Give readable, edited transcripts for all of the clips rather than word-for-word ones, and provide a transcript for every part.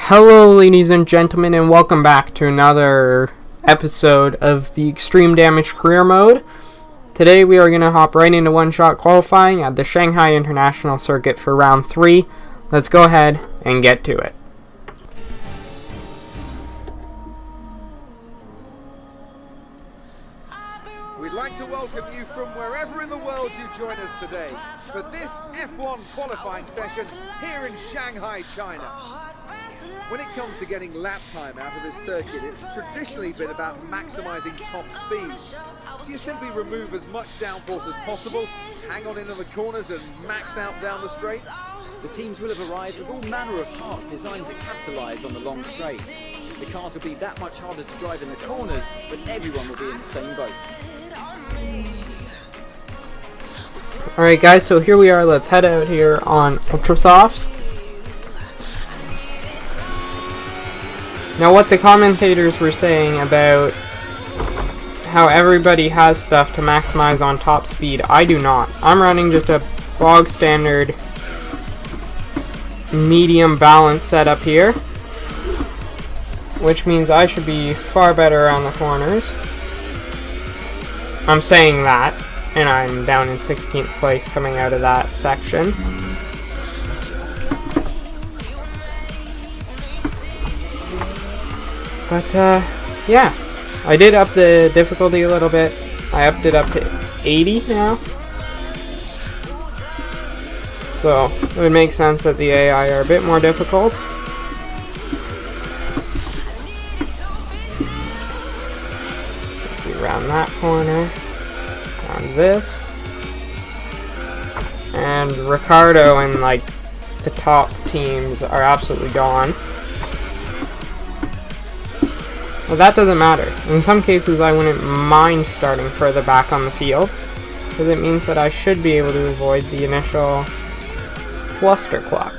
Hello ladies and gentlemen, and welcome back to another episode of the Extreme Damage Career Mode. Today we are going to hop right into one-shot qualifying at the Shanghai International circuit for round 3. Let's go ahead and get to it. We'd like to welcome you from wherever in the world you join us today for this F1 qualifying session here in Shanghai, China. When it comes to getting lap time out of this circuit, it's traditionally been about maximising top speed. You simply remove as much downforce as possible, hang on into the corners and max out down the straights. The teams will have arrived with all manner of parts designed to capitalise on the long straights. The cars will be that much harder to drive in the corners, but everyone will be in the same boat. Alright guys, so here we are. Let's head out here on Ultrasofts. Now what the commentators were saying about how everybody has stuff to maximize on top speed, I do not. I'm running just a bog standard medium balance setup here, which means I should be far better around the corners. I'm saying that, and I'm down in 16th place coming out of that section. But, yeah, I did up the difficulty a little bit. I upped it up to 80 now. So, it would make sense that the AI are a bit more difficult. Around that corner, around this. And Ricardo and, like, the top teams are absolutely gone. Well, that doesn't matter. In some cases, I wouldn't mind starting further back on the field, because it means that I should be able to avoid the initial fluster clock.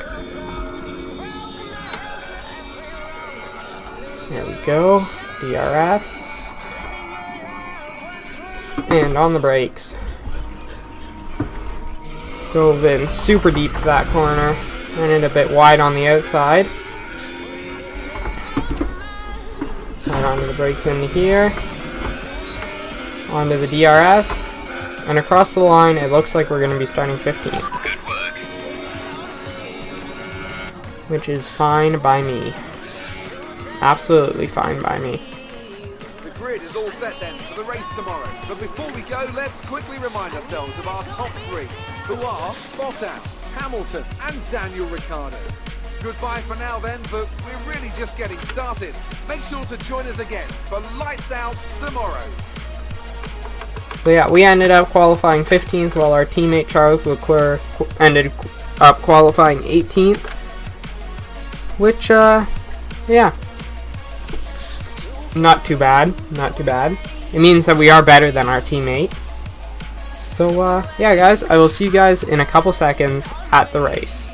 There we go. DRS. And on the brakes. Dove in super deep to that corner. Ran it a bit wide on the outside. Onto the brakes into here, onto the DRS, and across the line it looks like we're going to be starting 15th. Good work. Which is fine by me. Absolutely fine by me. The grid is all set then for the race tomorrow. But before we go, let's quickly remind ourselves of our top three, who are Bottas, Hamilton and Daniel Ricciardo. Goodbye for now then, but we're really just getting started. Make sure to join us again for Lights Out tomorrow. So yeah, we ended up qualifying 15th while our teammate Charles Leclerc ended up qualifying 18th. Which, yeah. Not too bad, not too bad. It means that we are better than our teammate. So, yeah guys, I will see you guys in a couple seconds at the race.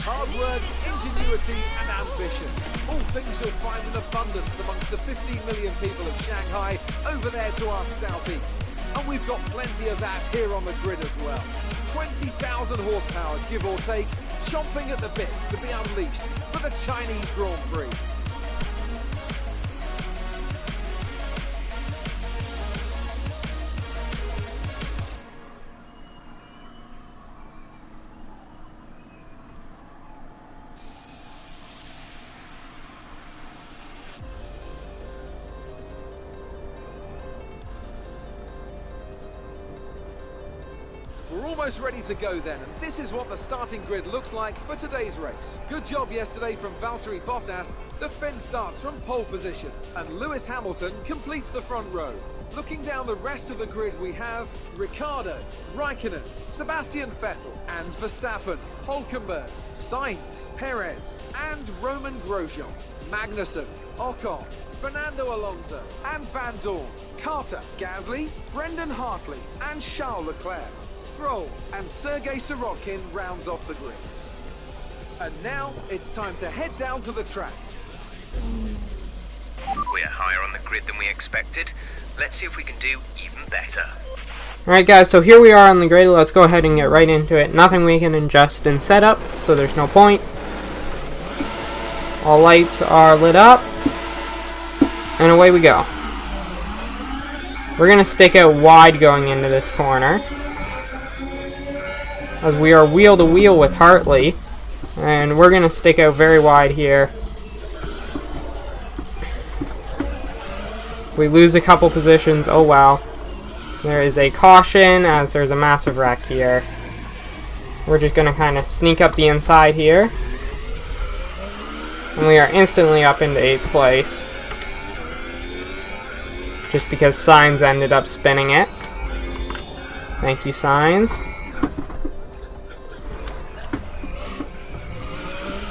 Hard work, ingenuity and ambition. All things you'll find in abundance amongst the 15 million people of Shanghai over there to our southeast. And we've got plenty of that here on the grid as well. 20,000 horsepower, give or take, chomping at the bits to be unleashed for the Chinese Grand Prix. We're almost ready to go then, and this is what the starting grid looks like for today's race. Good job yesterday from Valtteri Bottas. The Finn starts from pole position, and Lewis Hamilton completes the front row. Looking down the rest of the grid, we have Ricciardo, Raikkonen, Sebastian Vettel, and Verstappen, Hülkenberg, Sainz, Perez, and Roman Grosjean, Magnussen, Ocon, Fernando Alonso, and Van Dorn, Carter, Gasly, Brendan Hartley, and Charles Leclerc. Stroll and Sergei Sorokin rounds off the grid. And now it's time to head down to the track. We're higher on the grid than we expected, Let's see if we can do even better. Alright guys, so here we are on the grid. Let's go ahead and get right into it. Nothing we can adjust in setup, so there's no point. All lights are lit up. And away we go. We're going to stick out wide going into this corner, as we are wheel to wheel with Hartley. And we're going to stick out very wide here. We lose a couple positions. Oh wow. There is a caution as there's a massive wreck here. We're just going to kind of sneak up the inside here. And we are instantly up into 8th place. Just because Signs ended up spinning it. Thank you, Signs.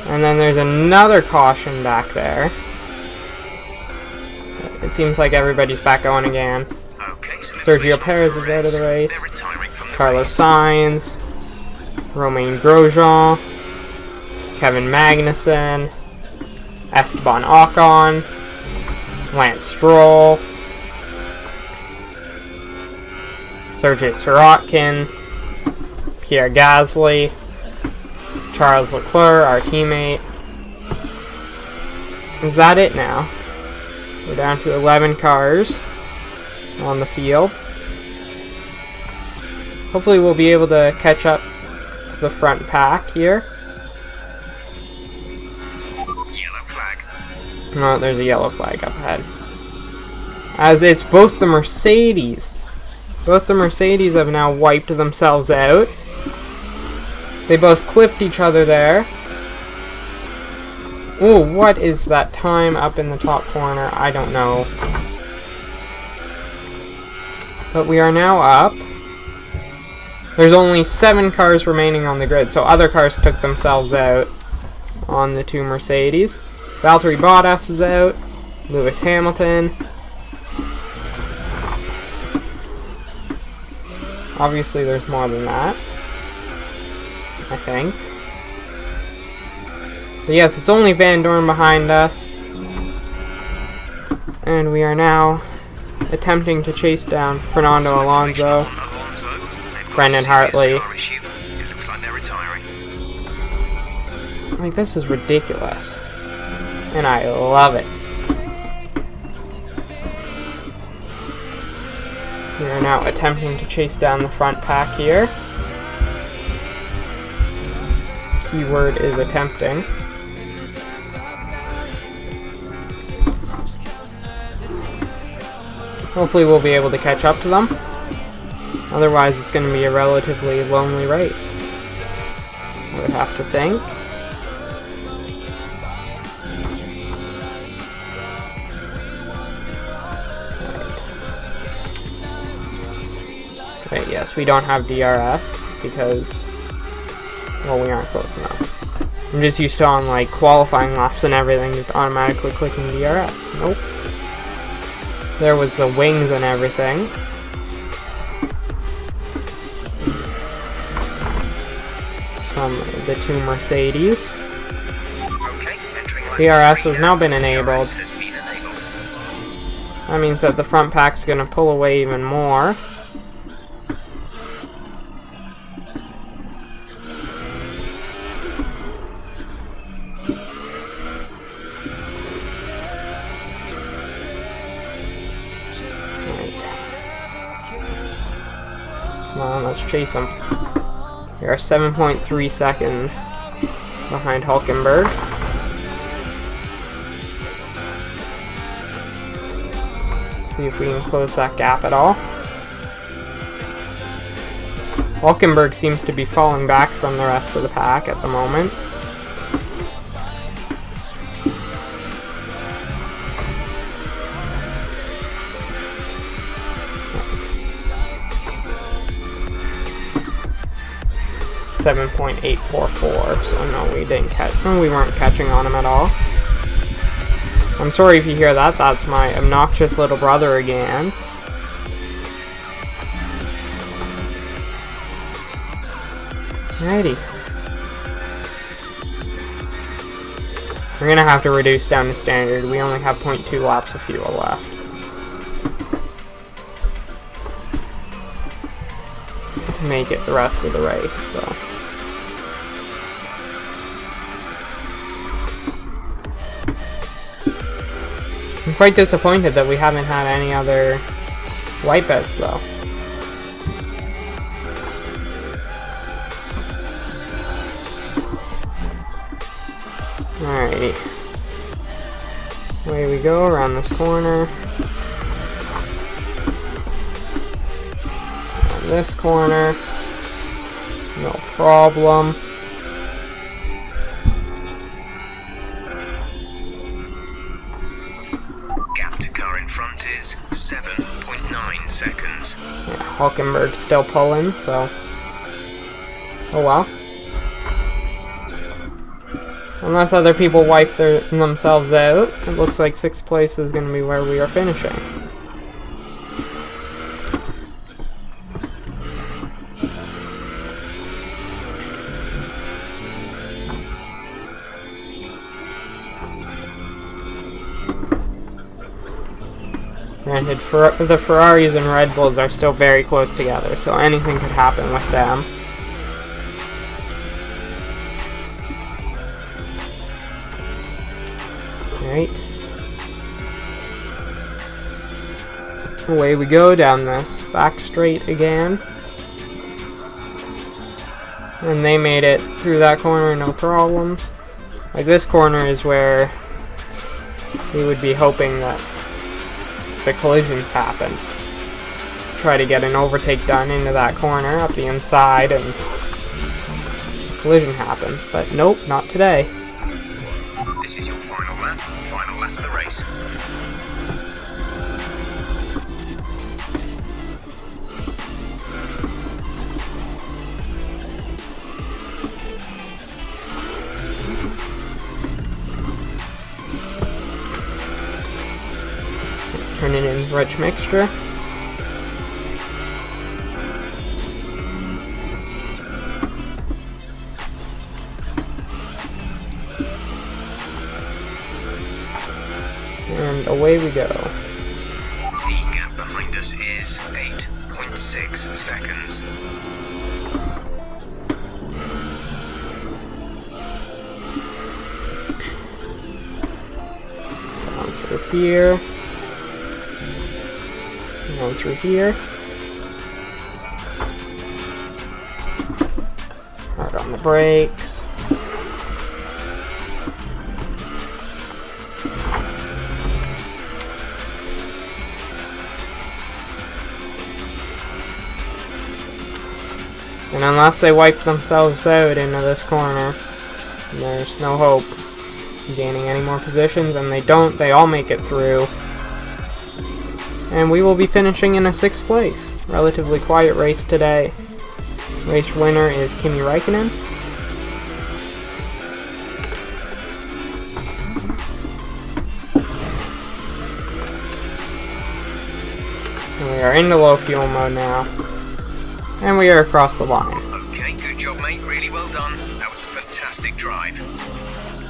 And then there's another caution back there. It seems like everybody's back going again. Okay, Sergio Perez is out of the race. Carlos Sainz. Romain Grosjean. Kevin Magnussen. Esteban Ocon. Lance Stroll. Sergei Sirotkin. Pierre Gasly. Charles Leclerc, our teammate. Is that it now? We're down to 11 cars on the field. Hopefully we'll be able to catch up to the front pack here. Yellow flag. No, there's a yellow flag up ahead. As it's both the Mercedes. Both the Mercedes have now wiped themselves out. They both clipped each other there. Ooh, what is that time up in the top corner? I don't know. But we are now up. There's only 7 cars remaining on the grid, so other cars took themselves out on the 2 Mercedes. Valtteri Bottas is out. Lewis Hamilton. Obviously there's more than that, I think. But yes, it's only Van Dorn behind us. And we are now attempting to chase down Fernando Alonso, Brendan Hartley. Like, this is ridiculous. And I love it. We are now attempting to chase down the front pack here. Keyword is attempting. Hopefully we'll be able to catch up to them. Otherwise it's going to be a relatively lonely race, I would have to think. Right, yes, we don't have DRS because, well, we aren't close enough. I'm just used to on like qualifying laps and everything just automatically clicking DRS. Nope. There was the wings and everything. From the 2 Mercedes. DRS has now been enabled. That means that the front pack's going to pull away even more. Come on, let's chase him. We are 7.3 seconds behind Hulkenberg. See if we can close that gap at all. Hulkenberg seems to be falling back from the rest of the pack at the moment. .844, so no, we didn't catch him. We weren't catching on him at all. I'm sorry if you hear that. That's my obnoxious little brother again. Alrighty. We're gonna have to reduce down to standard. We only have 0.2 laps of fuel left. make it the rest of the race. So I'm quite disappointed that we haven't had any other wipeouts though. Alright. Away we go around this corner. Around this corner. No problem. Gap to car in front is 7.9 seconds. Yeah, Hulkenberg's still pulling, so. Oh well. Unless other people wipe themselves out, it looks like 6th place is going to be where we are finishing. Granted, the Ferraris and Red Bulls are still very close together, so anything could happen with them. Right. Away we go down this back straight again. And they made it through that corner, no problems. Like, this corner is where we would be hoping that the collisions happen. Try to get an overtake done into that corner up the inside and collision happens. But nope, not today. This is your final lap of the race. Turn it in rich mixture. And away we go. The gap behind us is 8.6 seconds. Down through here. Down through here. Hard on the brakes. And unless they wipe themselves out into this corner, there's no hope of gaining any more positions, and they don't. They all make it through. And we will be finishing in a 6th place. Relatively quiet race today. Race winner is Kimi Räikkönen. And we are into low fuel mode now. And we are across the line. Okay, good job, mate. Really well done. That was a fantastic drive.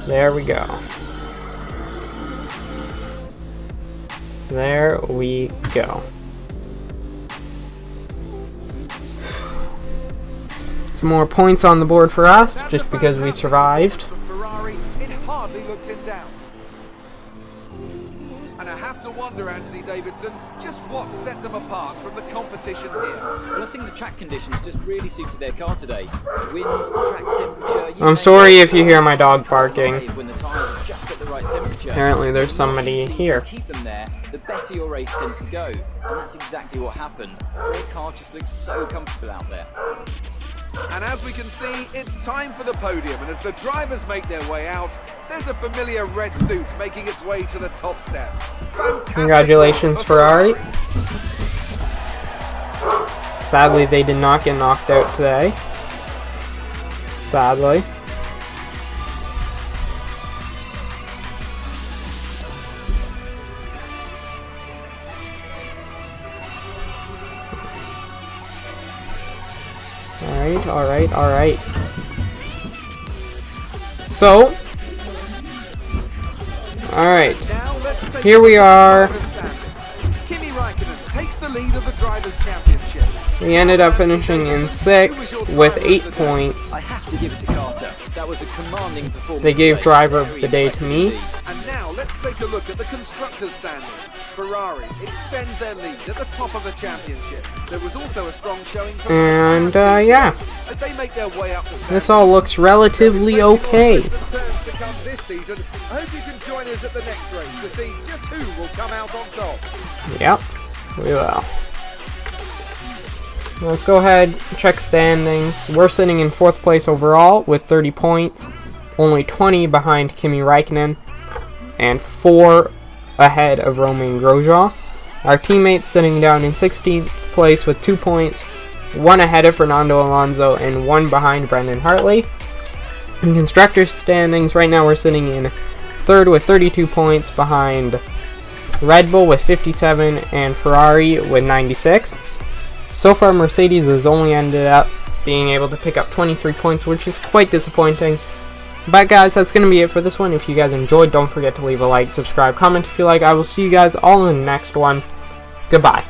There we go. There we go. Some more points on the board for us, just because we survived. From Ferrari, it hardly looked in doubt. And I have to wonder, Anthony Davidson, just what set them apart from the competition here. Well, I think the track conditions just really suited their car today. Wind, track temperature. I'm sorry if you hear my dog barking. When the tires are just at the right temperature. Apparently there's somebody here. Keep them there, the better your race tends to go, and that's exactly what happened. Their car just looks so comfortable out there. And as we can see, it's time for the podium, and as the drivers make their way out, there's a familiar red suit making its way to the top step. Fantastic. Congratulations, Ferrari. Sadly, they did not get knocked out today. Sadly. Alright. So, alright. Here we are. Kimi Räikkönen takes the lead of the Drivers' Championship. We ended up finishing in 6th with 8 points. I have to give it to Carter. That was a commanding performance. They gave today. driver of Very the day to impressive me. indeed. And now let's take a look at the constructors' standings. Ferrari extend their lead at the top of the championship. There was also a strong showing from And, McLaren yeah. as they make their way up the standings. This all looks relatively okay. Turns to come this season. I hope you can join us at the next race to see just who will come out on top. Yep, we will. Let's go ahead, check standings. We're sitting in 4th place overall with 30 points, only 20 behind Kimi Räikkönen, and 4 ahead of Romain Grosjean. Our teammates sitting down in 16th place with 2 points, 1 ahead of Fernando Alonso, and 1 behind Brendan Hartley. In constructors standings, right now we're sitting in 3rd with 32 points behind Red Bull with 57 and Ferrari with 96. So far, Mercedes has only ended up being able to pick up 23 points, which is quite disappointing. But guys, that's going to be it for this one. If you guys enjoyed, don't forget to leave a like, subscribe, comment if you like. I will see you guys all in the next one. Goodbye.